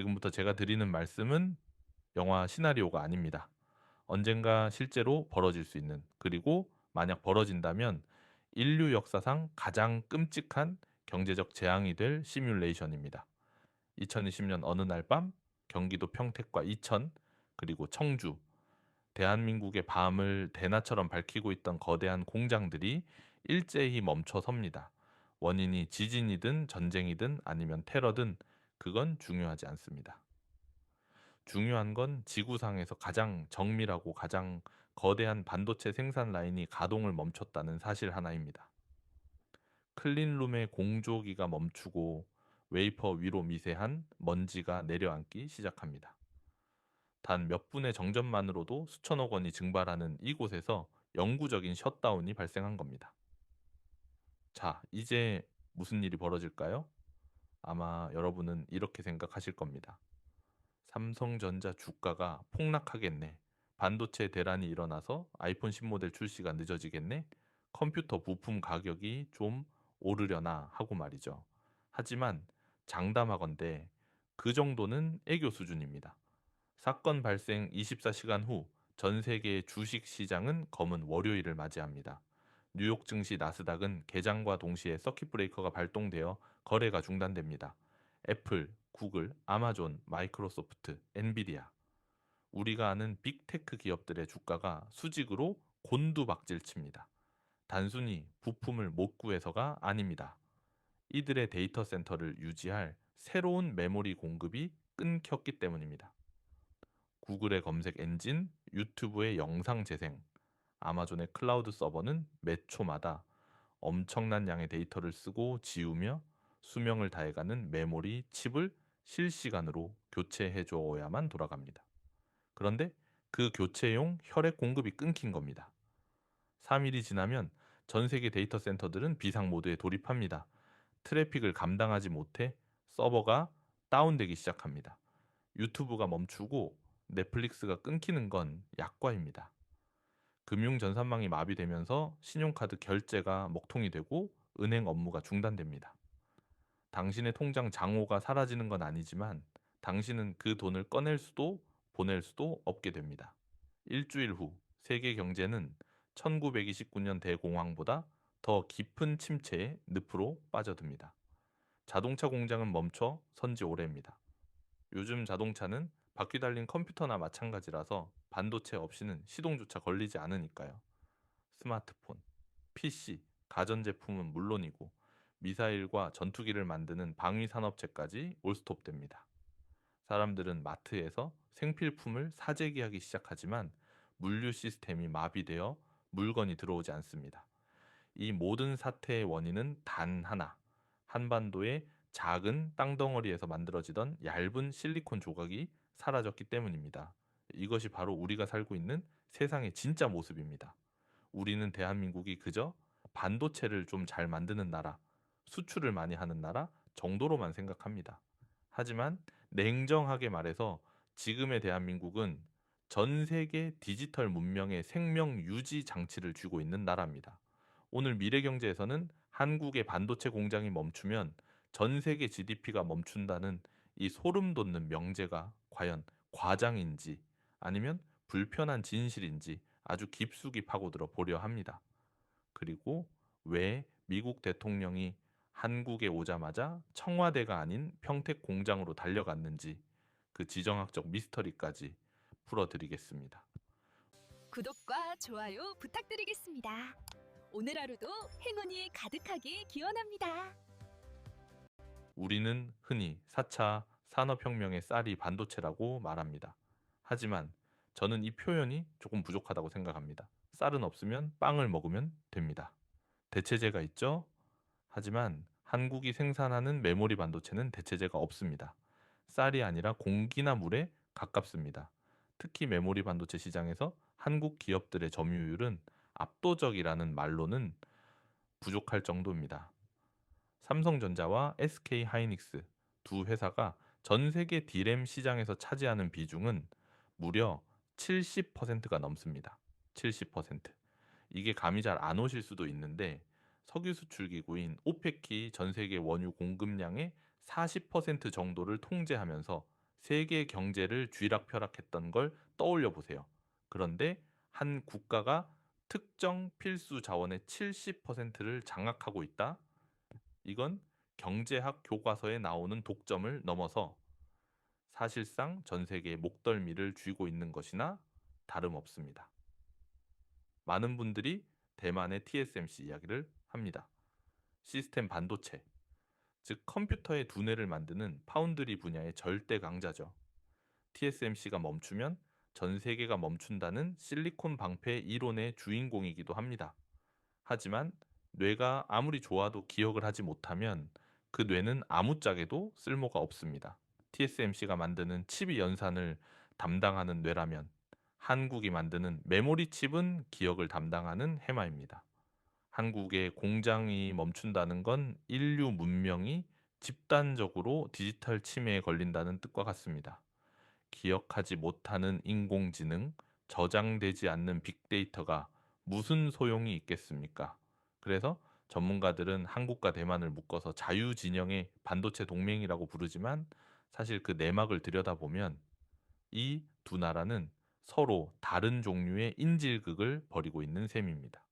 지금부터 제가 드리는 말씀은 영화 시나리오가 아닙니다. 언젠가 실제로 벌어질 수 있는, 그리고 만약 벌어진다면 인류 역사상 가장 끔찍한 경제적 재앙이 될 시뮬레이션입니다. 2020년 어느 날 밤 경기도 평택과 이천, 그리고 청주, 대한민국의 밤을 대낮처럼 밝히고 있던 거대한 공장들이 일제히 멈춰 섭니다. 원인이 지진이든 전쟁이든 아니면 테러든 그건 중요하지 않습니다. 중요한 건 지구상에서 가장 정밀하고 가장 거대한 반도체 생산 라인이 가동을 멈췄다는 사실 하나입니다. 클린룸의 공조기가 멈추고 웨이퍼 위로 미세한 먼지가 내려앉기 시작합니다. 단 몇 분의 정전만으로도 수천억 원이 증발하는 이곳에서 영구적인 셧다운이 발생한 겁니다. 자, 이제 무슨 일이 벌어질까요? 아마 여러분은 이렇게 생각하실 겁니다. 삼성전자 주가가 폭락하겠네. 반도체 대란이 일어나서 아이폰 신모델 출시가 늦어지겠네. 컴퓨터 부품 가격이 좀 오르려나 하고 말이죠. 하지만 장담하건대 그 정도는 애교 수준입니다. 사건 발생 24시간 후 전 세계의 주식 시장은 검은 월요일을 맞이합니다. 뉴욕 증시 나스닥은 개장과 동시에 서킷 브레이커가 발동되어 거래가 중단됩니다. 애플, 구글, 아마존, 마이크로소프트, 엔비디아, 우리가 아는 빅테크 기업들의 주가가 수직으로 곤두박질칩니다. 단순히 부품을 못 구해서가 아닙니다. 이들의 데이터 센터를 유지할 새로운 메모리 공급이 끊겼기 때문입니다. 구글의 검색 엔진, 유튜브의 영상 재생, 아마존의 클라우드 서버는 몇 초마다 엄청난 양의 데이터를 쓰고 지우며 수명을 다해가는 메모리 칩을 실시간으로 교체해 줘야만 돌아갑니다. 그런데 그 교체용 혈액 공급이 끊긴 겁니다. 3일이 지나면 전 세계 데이터 센터들은 비상 모드에 돌입합니다. 트래픽을 감당하지 못해 서버가 다운되기 시작합니다. 유튜브가 멈추고 넷플릭스가 끊기는 건 약과입니다. 금융 전산망이 마비되면서 신용카드 결제가 먹통이 되고 은행 업무가 중단됩니다. 당신의 통장 장호가 사라지는 건 아니지만 당신은 그 돈을 꺼낼 수도 보낼 수도 없게 됩니다. 일주일 후 세계 경제는 1929년 대공황보다 더 깊은 침체의 늪으로 빠져듭니다. 자동차 공장은 멈춰 선지 오래입니다. 요즘 자동차는 바퀴 달린 컴퓨터나 마찬가지라서 반도체 없이는 시동조차 걸리지 않으니까요. 스마트폰, PC, 가전제품은 물론이고 미사일과 전투기를 만드는 방위 산업체까지 올스톱됩니다. 사람들은 마트에서 생필품을 사재기하기 시작하지만 물류 시스템이 마비되어 물건이 들어오지 않습니다. 이 모든 사태의 원인은 단 하나. 한반도의 작은 땅덩어리에서 만들어지던 얇은 실리콘 조각이 사라졌기 때문입니다. 이것이 바로 우리가 살고 있는 세상의 진짜 모습입니다. 우리는 대한민국이 그저 반도체를 좀 잘 만드는 나라, 수출을 많이 하는 나라 정도로만 생각합니다. 하지만 냉정하게 말해서 지금의 대한민국은 전 세계 디지털 문명의 생명 유지 장치를 쥐고 있는 나라입니다. 오늘 미래경제에서는 한국의 반도체 공장이 멈추면 전 세계 GDP가 멈춘다는 이 소름 돋는 명제가 과연 과장인지 아니면 불편한 진실인지 아주 깊숙이 파고들어 보려 합니다. 그리고 왜 미국 대통령이 한국에 오자마자 청와대가 아닌 평택 공장으로 달려갔는지 그 지정학적 미스터리까지 풀어드리겠습니다. 구독과 좋아요 부탁드리겠습니다. 오늘 하루도 행운이 가득하게 기원합니다. 우리는 흔히 4차 산업혁명의 쌀이 반도체라고 말합니다. 하지만 저는 이 표현이 조금 부족하다고 생각합니다. 쌀은 없으면 빵을 먹으면 됩니다. 대체제가 있죠? 하지만 한국이 생산하는 메모리 반도체는 대체제가 없습니다. 쌀이 아니라 공기나 물에 가깝습니다. 특히 메모리 반도체 시장에서 한국 기업들의 점유율은 압도적이라는 말로는 부족할 정도입니다. 삼성전자와 SK 하이닉스 두 회사가 전 세계 디램 시장에서 차지하는 비중은 무려 70%가 넘습니다. 70%. 이게 감이 잘 안 오실 수도 있는데 석유 수출 기구인 오펙이 전 세계 원유 공급량의 40% 정도를 통제하면서 세계 경제를 쥐락펴락했던 걸 떠올려 보세요. 그런데 한 국가가 특정 필수 자원의 70%를 장악하고 있다? 이건 경제학 교과서에 나오는 독점을 넘어서 사실상 전 세계의 목덜미를 쥐고 있는 것이나 다름없습니다. 많은 분들이 대만의 TSMC 이야기를 합니다. 시스템 반도체, 즉 컴퓨터의 두뇌를 만드는 파운드리 분야의 절대 강자죠. TSMC가 멈추면 전 세계가 멈춘다는 실리콘 방패 이론의 주인공이기도 합니다. 하지만 뇌가 아무리 좋아도 기억을 하지 못하면 그 뇌는 아무짝에도 쓸모가 없습니다. TSMC가 만드는 칩의 연산을 담당하는 뇌라면 한국이 만드는 메모리 칩은 기억을 담당하는 해마입니다. 한국의 공장이 멈춘다는 건 인류 문명이 집단적으로 디지털 치매에 걸린다는 뜻과 같습니다. 기억하지 못하는 인공지능, 저장되지 않는 빅데이터가 무슨 소용이 있겠습니까? 그래서 전문가들은 한국과 대만을 묶어서 자유진영의 반도체 동맹이라고 부르지만 사실 그 내막을 들여다보면 이 두 나라는 서로 다른 종류의 인질극을 벌이고 있는 셈입니다.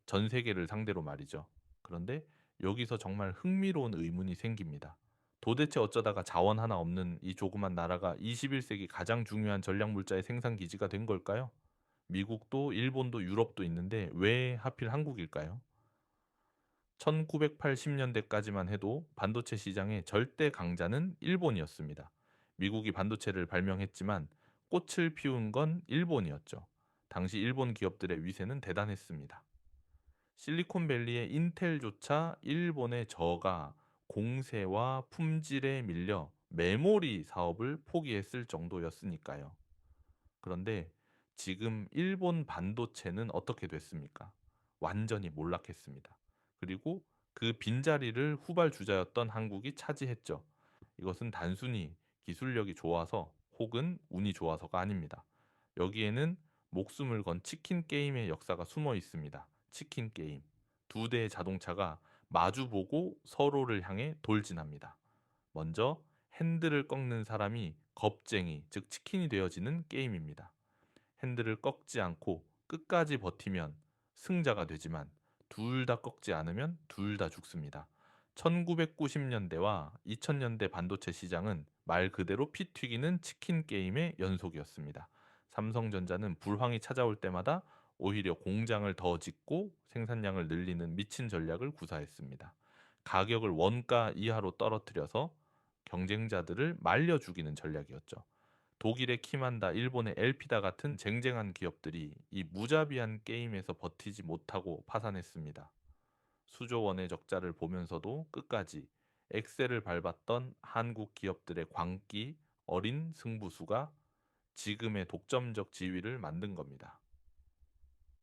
전 세계를 상대로 말이죠. 그런데 여기서 정말 흥미로운 의문이 생깁니다. 도대체 어쩌다가 자원 하나 없는 이 조그만 나라가 21세기 가장 중요한 전략 물자의 생산 기지가 된 걸까요? 미국도 일본도 유럽도 있는데 왜 하필 한국일까요? 1980년대까지만 해도 반도체 시장의 절대 강자는 일본이었습니다. 미국이 반도체를 발명했지만 꽃을 피운 건 일본이었죠. 당시 일본 기업들의 위세는 대단했습니다. 실리콘밸리의 인텔조차 일본의 저가 공세와 품질에 밀려 메모리 사업을 포기했을 정도였으니까요. 그런데 지금 일본 반도체는 어떻게 됐습니까? 완전히 몰락했습니다. 그리고 그 빈자리를 후발주자였던 한국이 차지했죠. 이것은 단순히 기술력이 좋아서 혹은 운이 좋아서가 아닙니다. 여기에는 목숨을 건 치킨 게임의 역사가 숨어 있습니다. 치킨 게임. 두 대의 자동차가 마주보고 서로를 향해 돌진합니다. 먼저 핸들을 꺾는 사람이 겁쟁이, 즉 치킨이 되어지는 게임입니다. 핸들을 꺾지 않고 끝까지 버티면 승자가 되지만 둘 다 꺾지 않으면 둘 다 죽습니다. 1990년대와 2000년대 반도체 시장은 말 그대로 피 튀기는 치킨 게임의 연속이었습니다. 삼성전자는 불황이 찾아올 때마다 오히려 공장을 더 짓고 생산량을 늘리는 미친 전략을 구사했습니다. 가격을 원가 이하로 떨어뜨려서 경쟁자들을 말려 죽이는 전략이었죠. 독일의 키만다, 일본의 엘피다 같은 쟁쟁한 기업들이 이 무자비한 게임에서 버티지 못하고 파산했습니다. 수조 원의 적자를 보면서도 끝까지 엑셀을 밟았던 한국 기업들의 광기, 어린 승부수가 지금의 독점적 지위를 만든 겁니다.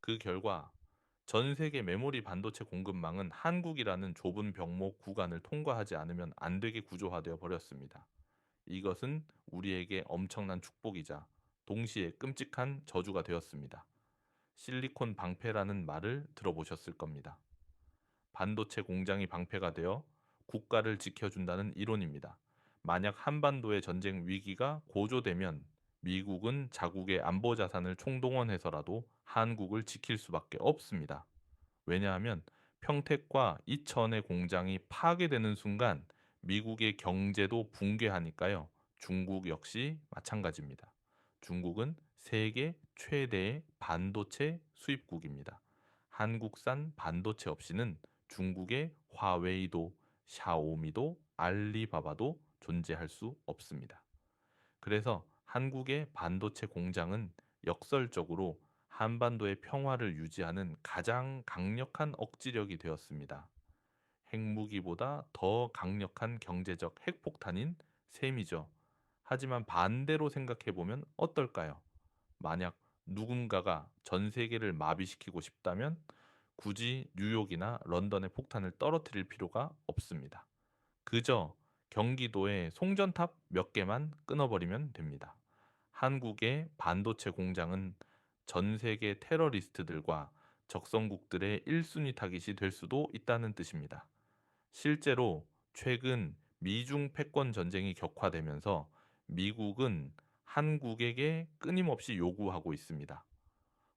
그 결과 전 세계 메모리 반도체 공급망은 한국이라는 좁은 병목 구간을 통과하지 않으면 안 되게 구조화되어 버렸습니다. 이것은 우리에게 엄청난 축복이자 동시에 끔찍한 저주가 되었습니다. 실리콘 방패라는 말을 들어보셨을 겁니다. 반도체 공장이 방패가 되어 국가를 지켜준다는 이론입니다. 만약 한반도의 전쟁 위기가 고조되면 미국은 자국의 안보 자산을 총동원해서라도 한국을 지킬 수밖에 없습니다. 왜냐하면 평택과 이천의 공장이 파괴되는 순간 미국의 경제도 붕괴하니까요. 중국 역시 마찬가지입니다. 중국은 세계 최대의 반도체 수입국입니다. 한국산 반도체 없이는 중국의 화웨이도, 샤오미도, 알리바바도 존재할 수 없습니다. 그래서 한국의 반도체 공장은 역설적으로 한반도의 평화를 유지하는 가장 강력한 억지력이 되었습니다. 핵무기보다 더 강력한 경제적 핵폭탄인 셈이죠. 하지만 반대로 생각해 보면 어떨까요? 만약 누군가가 전 세계를 마비시키고 싶다면 굳이 뉴욕이나 런던의 폭탄을 떨어뜨릴 필요가 없습니다. 그저 경기도에 송전탑 몇 개만 끊어버리면 됩니다. 한국의 반도체 공장은 전 세계 테러리스트들과 적성국들의 1순위 타깃이 될 수도 있다는 뜻입니다. 실제로 최근 미중 패권 전쟁이 격화되면서 미국은 한국에게 끊임없이 요구하고 있습니다.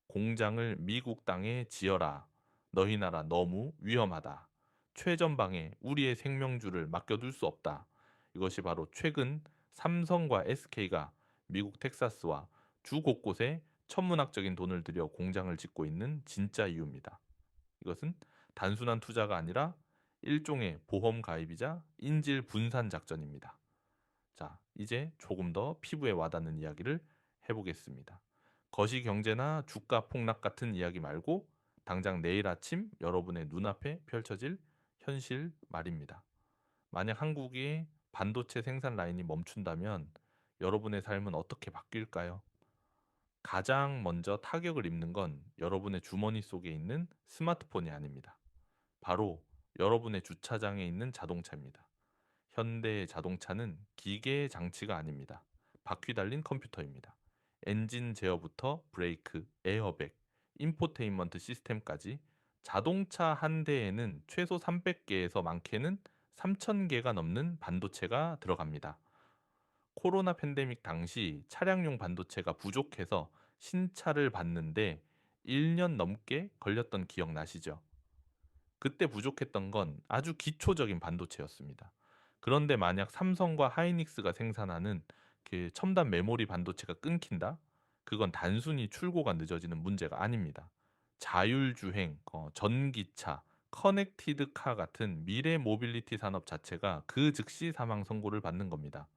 공장을 미국 땅에 지어라. 너희 나라 너무 위험하다. 최전방에 우리의 생명줄을 맡겨둘 수 없다. 이것이 바로 최근 삼성과 SK가 미국 텍사스와 주 곳곳에 천문학적인 돈을 들여 공장을 짓고 있는 진짜 이유입니다. 이것은 단순한 투자가 아니라 일종의 보험 가입이자 인질 분산 작전입니다. 자, 이제 조금 더 피부에 와닿는 이야기를 해보겠습니다. 거시 경제나 주가 폭락 같은 이야기 말고 당장 내일 아침 여러분의 눈앞에 펼쳐질 현실 말입니다. 만약 한국의 반도체 생산 라인이 멈춘다면 여러분의 삶은 어떻게 바뀔까요? 가장 먼저 타격을 입는 건 여러분의 주머니 속에 있는 스마트폰이 아닙니다. 바로 여러분의 주차장에 있는 자동차입니다. 현대의 자동차는 기계의 장치가 아닙니다. 바퀴 달린 컴퓨터입니다. 엔진 제어부터 브레이크, 에어백, 인포테인먼트 시스템까지 자동차 한 대에는 최소 300개에서 많게는 3000개가 넘는 반도체가 들어갑니다. 코로나 팬데믹 당시 차량용 반도체가 부족해서 신차를 받는데 1년 넘게 걸렸던 기억 나시죠? 그때 부족했던 건 아주 기초적인 반도체였습니다. 그런데 만약 삼성과 하이닉스가 생산하는 그 첨단 메모리 반도체가 끊긴다? 그건 단순히 출고가 늦어지는 문제가 아닙니다. 자율주행, 전기차, 커넥티드 카 같은 미래 모빌리티 산업 자체가 그 즉시 사망 선고를 받는 겁니다.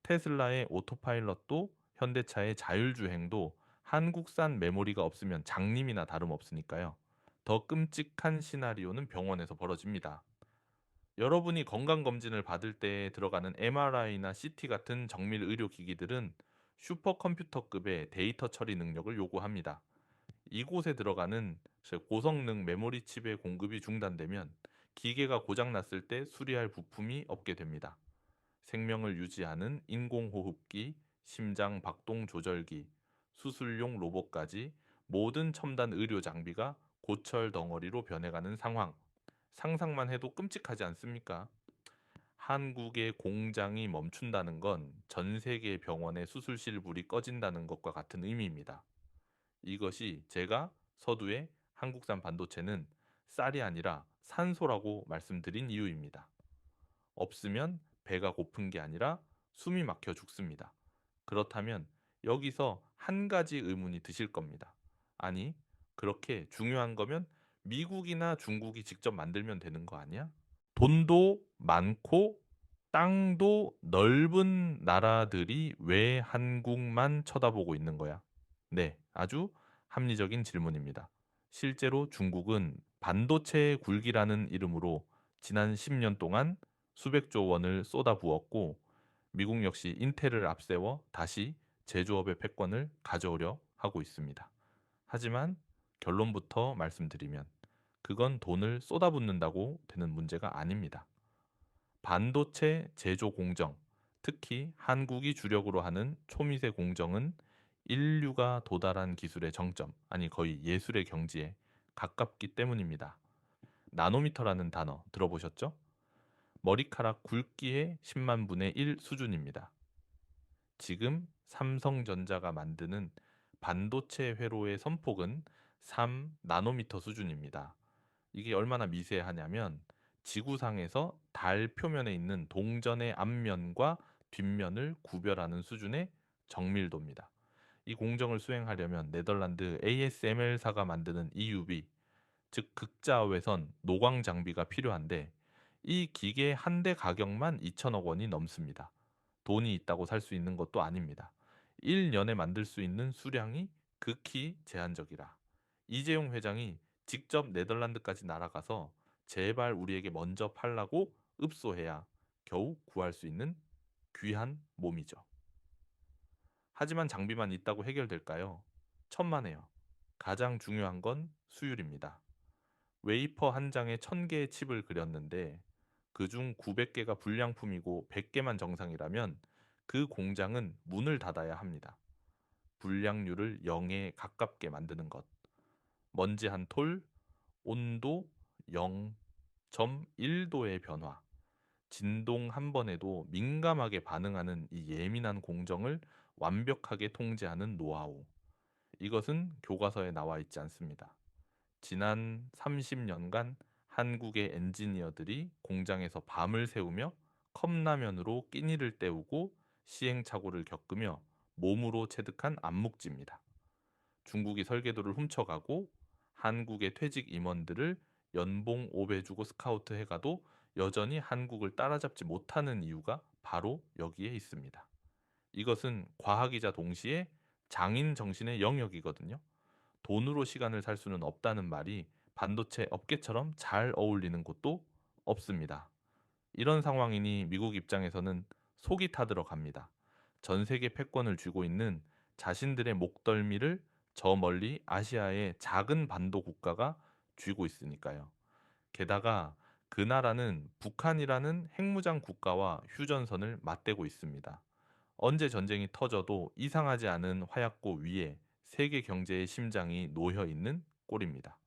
테슬라의 오토파일럿도 현대차의 자율주행도 한국산 메모리가 없으면 장님이나 다름없으니까요. 더 끔찍한 시나리오는 병원에서 벌어집니다. 여러분이 건강검진을 받을 때 들어가는 MRI나 CT 같은 정밀 의료기기들은 슈퍼컴퓨터급의 데이터 처리 능력을 요구합니다. 이곳에 들어가는 고성능 메모리 칩의 공급이 중단되면 기계가 고장났을 때 수리할 부품이 없게 됩니다. 생명을 유지하는 인공호흡기, 심장 박동 조절기, 수술용 로봇까지 모든 첨단 의료 장비가 고철 덩어리로 변해가는 상황. 상상만 해도 끔찍하지 않습니까? 한국의 공장이 멈춘다는 건 전 세계 병원의 수술실 불이 꺼진다는 것과 같은 의미입니다. 이것이 제가 서두에 한국산 반도체는 쌀이 아니라 산소라고 말씀드린 이유입니다. 없으면 배가 고픈 게 아니라 숨이 막혀 죽습니다. 그렇다면 여기서 한 가지 의문이 드실 겁니다. 아니, 그렇게 중요한 거면 미국이나 중국이 직접 만들면 되는 거 아니야? 돈도 많고 땅도 넓은 나라들이 왜 한국만 쳐다보고 있는 거야? 네, 아주 합리적인 질문입니다. 실제로 중국은 반도체의 굴기라는 이름으로 지난 10년 동안 수백조 원을 쏟아부었고 미국 역시 인텔을 앞세워 다시 제조업의 패권을 가져오려 하고 있습니다. 하지만 결론부터 말씀드리면 그건 돈을 쏟아붓는다고 되는 문제가 아닙니다. 반도체 제조 공정, 특히 한국이 주력으로 하는 초미세 공정은 인류가 도달한 기술의 정점, 아니 거의 예술의 경지에 가깝기 때문입니다. 나노미터라는 단어 들어보셨죠? 머리카락 굵기의 10만 분의 1 수준입니다. 지금 삼성전자가 만드는 반도체 회로의 선폭은 3 나노미터 수준입니다. 이게 얼마나 미세하냐면 지구상에서 달 표면에 있는 동전의 앞면과 뒷면을 구별하는 수준의 정밀도입니다. 이 공정을 수행하려면 네덜란드 ASML사가 만드는 EUV, 즉 극자외선 노광 장비가 필요한데 이 기계 한 대 가격만 2천억 원이 넘습니다. 돈이 있다고 살 수 있는 것도 아닙니다. 1년에 만들 수 있는 수량이 극히 제한적이라. 이재용 회장이 직접 네덜란드까지 날아가서 제발 우리에게 먼저 팔라고 읍소해야 겨우 구할 수 있는 귀한 몸이죠. 하지만 장비만 있다고 해결될까요? 천만에요. 가장 중요한 건 수율입니다. 웨이퍼 한 장에 1000개의 칩을 그렸는데 그중 900개가 불량품이고 100개만 정상이라면 그 공장은 문을 닫아야 합니다. 불량률을 0에 가깝게 만드는 것. 먼지 한 톨, 온도 0.1도의 변화. 진동 한 번에도 민감하게 반응하는 이 예민한 공정을 완벽하게 통제하는 노하우. 이것은 교과서에 나와 있지 않습니다. 지난 30년간 한국의 엔지니어들이 공장에서 밤을 새우며 컵라면으로 끼니를 때우고 시행착오를 겪으며 몸으로 체득한 암묵지입니다. 중국이 설계도를 훔쳐가고 한국의 퇴직 임원들을 연봉 5배 주고 스카우트 해가도 여전히 한국을 따라잡지 못하는 이유가 바로 여기에 있습니다. 이것은 과학이자 동시에 장인 정신의 영역이거든요. 돈으로 시간을 살 수는 없다는 말이 반도체 업계처럼 잘 어울리는 곳도 없습니다. 이런 상황이니 미국 입장에서는 속이 타들어 갑니다. 전 세계 패권을 쥐고 있는 자신들의 목덜미를 저 멀리 아시아의 작은 반도 국가가 쥐고 있으니까요. 게다가 그 나라는 북한이라는 핵무장 국가와 휴전선을 맞대고 있습니다. 언제 전쟁이 터져도 이상하지 않은 화약고 위에 세계 경제의 심장이 놓여 있는 꼴입니다.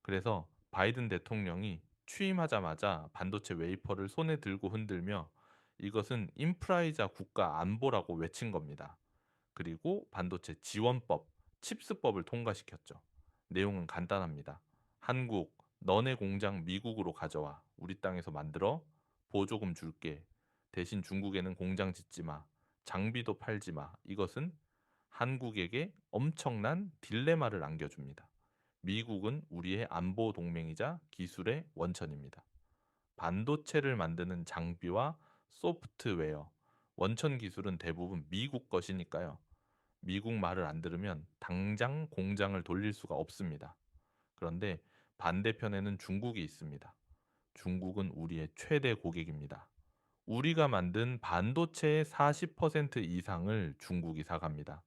그래서 바이든 대통령이 취임하자마자 반도체 웨이퍼를 손에 들고 흔들며 이것은 인프라이자 국가 안보라고 외친 겁니다. 그리고 반도체 지원법, 칩스법을 통과시켰죠. 내용은 간단합니다. 한국, 너네 공장 미국으로 가져와. 우리 땅에서 만들어. 보조금 줄게. 대신 중국에는 공장 짓지 마. 장비도 팔지 마. 이것은 한국에게 엄청난 딜레마를 안겨줍니다. 미국은 우리의 안보 동맹이자 기술의 원천입니다. 반도체를 만드는 장비와 소프트웨어, 원천 기술은 대부분 미국 것이니까요. 미국 말을 안 들으면 당장 공장을 돌릴 수가 없습니다. 그런데 반대편에는 중국이 있습니다. 중국은 우리의 최대 고객입니다. 우리가 만든 반도체의 40% 이상을 중국이 사갑니다.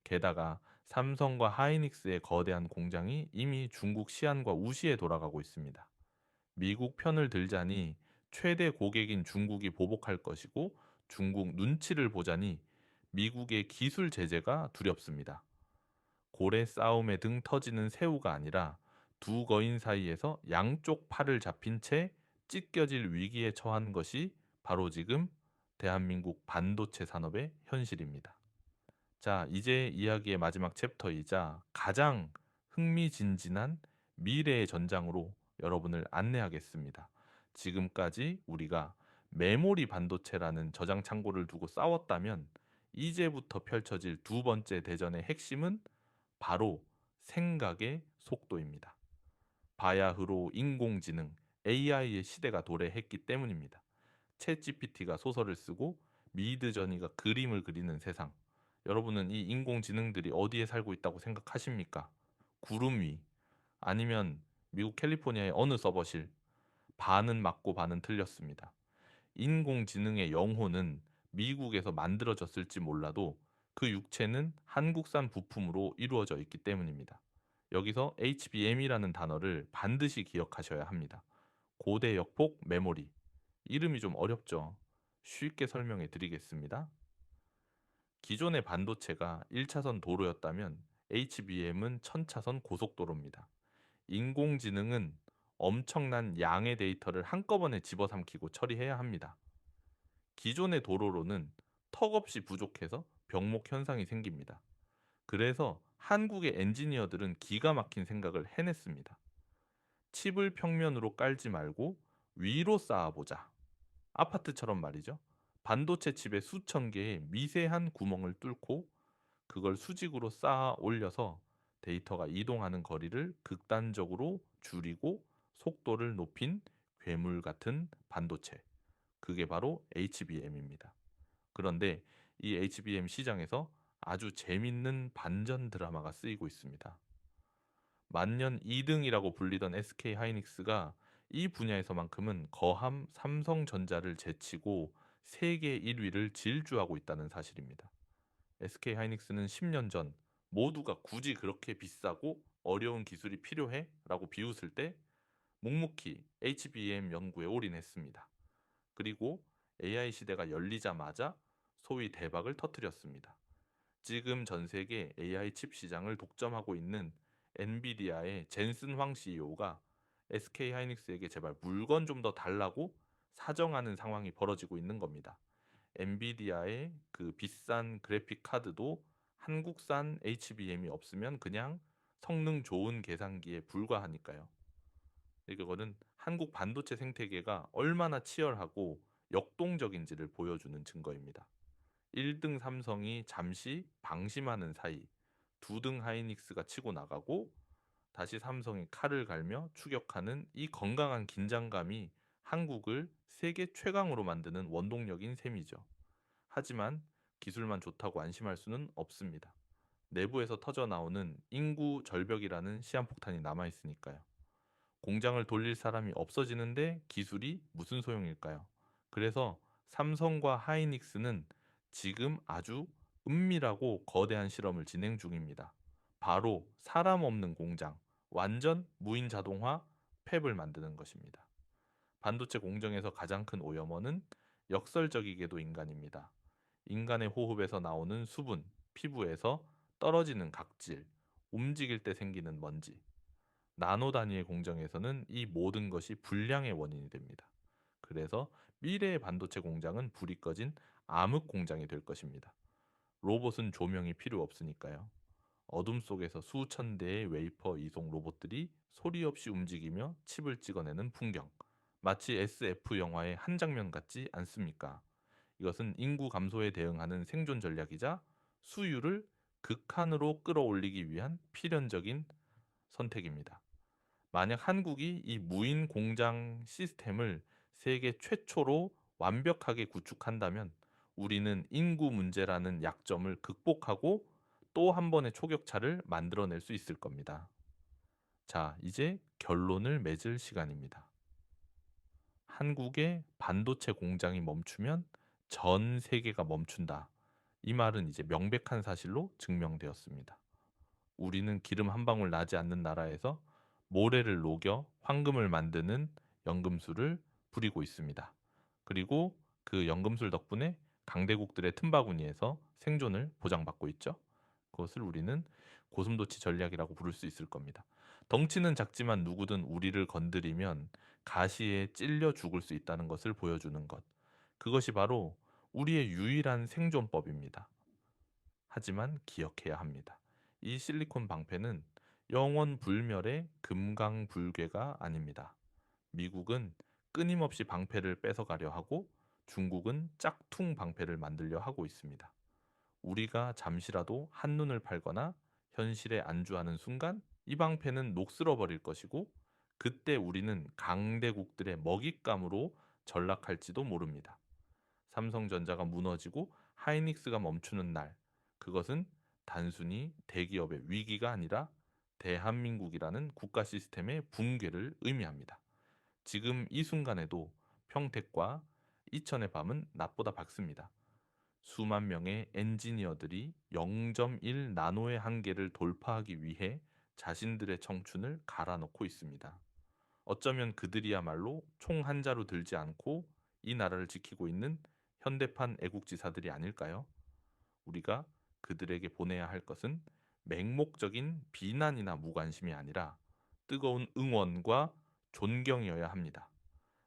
게다가 삼성과 하이닉스의 거대한 공장이 이미 중국 시안과 우시에 돌아가고 있습니다. 미국 편을 들자니 최대 고객인 중국이 보복할 것이고 중국 눈치를 보자니 미국의 기술 제재가 두렵습니다. 고래 싸움에 등 터지는 새우가 아니라 두 거인 사이에서 양쪽 팔을 잡힌 채 찢겨질 위기에 처한 것이 바로 지금 대한민국 반도체 산업의 현실입니다. 자, 이제 이야기의 마지막 챕터이자 가장 흥미진진한 미래의 전장으로 여러분을 안내하겠습니다. 지금까지 우리가 메모리 반도체라는 저장 창고를 두고 싸웠다면 이제부터 펼쳐질 두 번째 대전의 핵심은 바로 생각의 속도입니다. 바야흐로 인공지능 AI의 시대가 도래했기 때문입니다. 챗 GPT가 소설을 쓰고 미드저니가 그림을 그리는 세상. 여러분은 이 인공지능들이 어디에 살고 있다고 생각하십니까? 구름 위, 아니면 미국 캘리포니아의 어느 서버실? 반은 맞고 반은 틀렸습니다. 인공지능의 영혼은 미국에서 만들어졌을지 몰라도 그 육체는 한국산 부품으로 이루어져 있기 때문입니다. 여기서 HBM이라는 단어를 반드시 기억하셔야 합니다. 고대 역폭 메모리. 이름이 좀 어렵죠? 쉽게 설명해 드리겠습니다. 기존의 반도체가 1차선 도로였다면 HBM은 1000차선 고속도로입니다. 인공지능은 엄청난 양의 데이터를 한꺼번에 집어삼키고 처리해야 합니다. 기존의 도로로는 턱없이 부족해서 병목 현상이 생깁니다. 그래서 한국의 엔지니어들은 기가 막힌 생각을 해냈습니다. 칩을 평면으로 깔지 말고 위로 쌓아보자. 아파트처럼 말이죠. 반도체 칩에 수천 개의 미세한 구멍을 뚫고 그걸 수직으로 쌓아 올려서 데이터가 이동하는 거리를 극단적으로 줄이고 속도를 높인 괴물 같은 반도체. 그게 바로 HBM입니다. 그런데 이 HBM 시장에서 아주 재밌는 반전 드라마가 쓰이고 있습니다. 만년 2등이라고 불리던 SK 하이닉스가 이 분야에서만큼은 거함 삼성전자를 제치고 세계 1위를 질주하고 있다는 사실입니다. SK 하이닉스는 10년 전 모두가 굳이 그렇게 비싸고 어려운 기술이 필요해? 라고 비웃을 때 묵묵히 HBM 연구에 올인했습니다. 그리고 AI 시대가 열리자마자 소위 대박을 터뜨렸습니다. 지금 전 세계 AI 칩 시장을 독점하고 있는 엔비디아의 젠슨 황 CEO가 SK 하이닉스에게 제발 물건 좀 더 달라고 사정하는 상황이 벌어지고 있는 겁니다. 엔비디아의 그 비싼 그래픽 카드도 한국산 HBM이 없으면 그냥 성능 좋은 계산기에 불과하니까요. 이거는 한국 반도체 생태계가 얼마나 치열하고 역동적인지를 보여주는 증거입니다. 1등 삼성이 잠시 방심하는 사이 2등 하이닉스가 치고 나가고 다시 삼성이 칼을 갈며 추격하는 이 건강한 긴장감이 한국을 세계 최강으로 만드는 원동력인 셈이죠. 하지만 기술만 좋다고 안심할 수는 없습니다. 내부에서 터져나오는 인구 절벽이라는 시한폭탄이 남아있으니까요. 공장을 돌릴 사람이 없어지는데 기술이 무슨 소용일까요? 그래서 삼성과 하이닉스는 지금 아주 은밀하고 거대한 실험을 진행 중입니다. 바로 사람 없는 공장, 완전 무인 자동화 팹을 만드는 것입니다. 반도체 공정에서 가장 큰 오염원은 역설적이게도 인간입니다. 인간의 호흡에서 나오는 수분, 피부에서 떨어지는 각질, 움직일 때 생기는 먼지, 나노 단위의 공정에서는 이 모든 것이 불량의 원인이 됩니다. 그래서 미래의 반도체 공장은 불이 꺼진 암흑 공장이 될 것입니다. 로봇은 조명이 필요 없으니까요. 어둠 속에서 수천 대의 웨이퍼 이송 로봇들이 소리 없이 움직이며 칩을 찍어내는 풍경. 마치 SF 영화의 한 장면 같지 않습니까? 이것은 인구 감소에 대응하는 생존 전략이자 수율을 극한으로 끌어올리기 위한 필연적인 선택입니다. 만약 한국이 이 무인 공장 시스템을 세계 최초로 완벽하게 구축한다면 우리는 인구 문제라는 약점을 극복하고 또 한 번의 초격차를 만들어낼 수 있을 겁니다. 자, 이제 결론을 맺을 시간입니다. 한국의 반도체 공장이 멈추면 전 세계가 멈춘다. 이 말은 이제 명백한 사실로 증명되었습니다. 우리는 기름 한 방울 나지 않는 나라에서 모래를 녹여 황금을 만드는 연금술을 부리고 있습니다. 그리고 그 연금술 덕분에 강대국들의 틈바구니에서 생존을 보장받고 있죠. 그것을 우리는 고슴도치 전략이라고 부를 수 있을 겁니다. 덩치는 작지만 누구든 우리를 건드리면 가시에 찔려 죽을 수 있다는 것을 보여주는 것. 그것이 바로 우리의 유일한 생존법입니다. 하지만 기억해야 합니다. 이 실리콘 방패는 영원 불멸의 금강불괴가 아닙니다. 미국은 끊임없이 방패를 뺏어가려 하고 중국은 짝퉁 방패를 만들려 하고 있습니다. 우리가 잠시라도 한눈을 팔거나 현실에 안주하는 순간 이 방패는 녹슬어 버릴 것이고 그때 우리는 강대국들의 먹잇감으로 전락할지도 모릅니다. 삼성전자가 무너지고 하이닉스가 멈추는 날, 그것은 단순히 대기업의 위기가 아니라 대한민국이라는 국가 시스템의 붕괴를 의미합니다. 지금 이 순간에도 평택과 이천의 밤은 낮보다 밝습니다. 수만 명의 엔지니어들이 0.1 나노의 한계를 돌파하기 위해 자신들의 청춘을 갈아넣고 있습니다. 어쩌면 그들이야말로 총 한 자루 들지 않고 이 나라를 지키고 있는 현대판 애국지사들이 아닐까요? 우리가 그들에게 보내야 할 것은 맹목적인 비난이나 무관심이 아니라 뜨거운 응원과 존경이어야 합니다.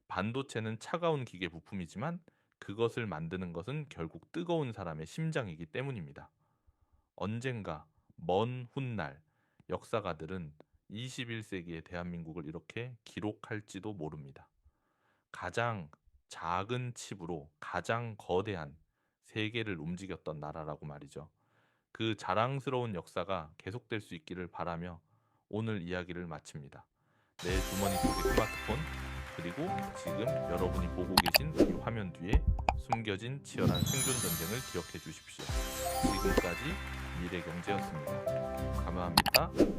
반도체는 차가운 기계 부품이지만 그것을 만드는 것은 결국 뜨거운 사람의 심장이기 때문입니다. 언젠가 먼 훗날 역사가들은 21세기의 대한민국을 이렇게 기록할지도 모릅니다. 가장 작은 칩으로 가장 거대한 세계를 움직였던 나라라고 말이죠. 그 자랑스러운 역사가 계속될 수 있기를 바라며 오늘 이야기를 마칩니다. 내 주머니 속의 스마트폰 그리고 지금 여러분이 보고 계신 이 화면 뒤에 숨겨진 치열한 생존 전쟁을 기억해 주십시오. 지금까지 미래경제였습니다. 감사합니다.